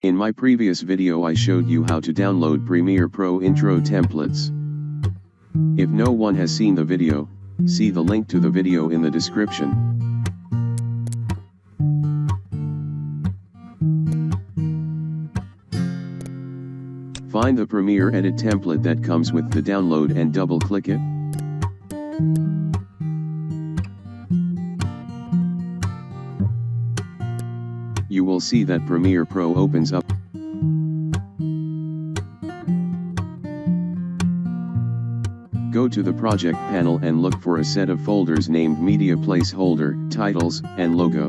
In my previous video I showed you how to download Premiere Pro intro templates. If no one has seen the video, see the link to the video in the description. Find the Premiere Edit template that comes with the download and double-click it. You will see that Premiere Pro opens up. Go to the project panel and look for a set of folders named Media Placeholder, Titles, and Logo.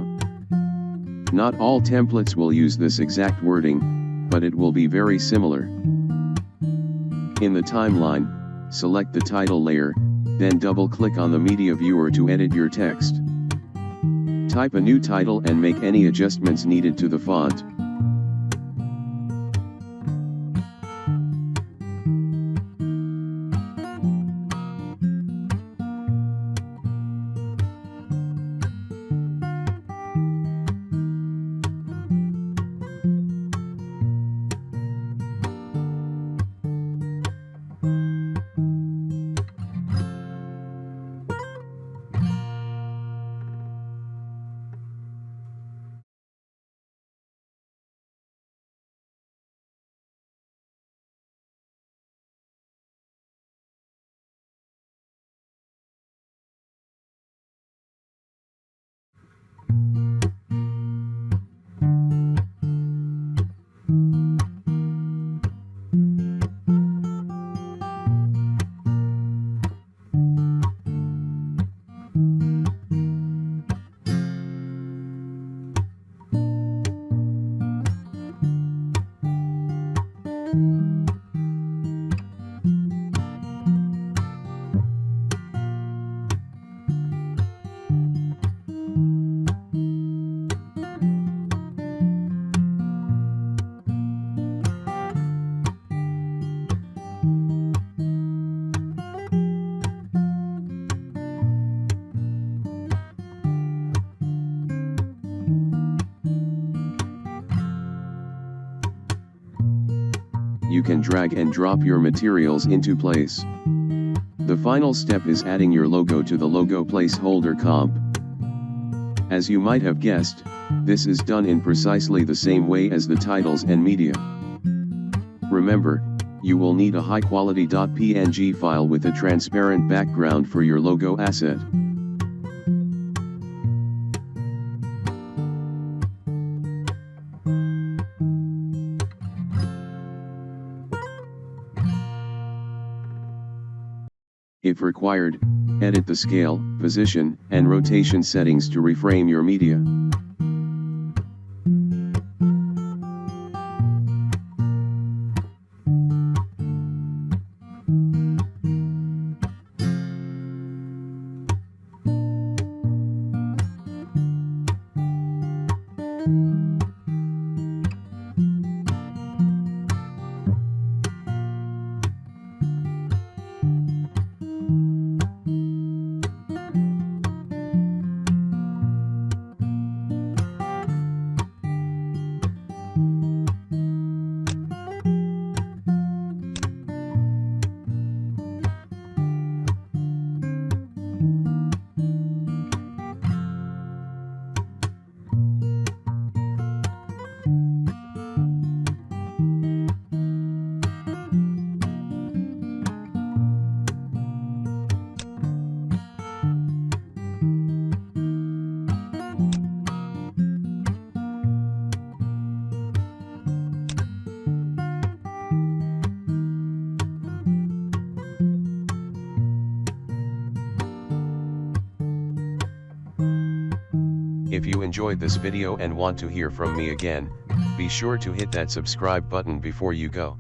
Not all templates will use this exact wording, but it will be very similar. In the timeline, select the title layer, then double-click on the media viewer to edit your text. Type a new title and make any adjustments needed to the font. You can drag and drop your materials into place. The final step is adding your logo to the logo placeholder comp. As you might have guessed, this is done in precisely the same way as the titles and media. Remember, you will need a high-quality .png file with a transparent background for your logo asset. If required, edit the scale, position, and rotation settings to reframe your media. If you enjoyed this video and want to hear from me again, be sure to hit that subscribe button before you go.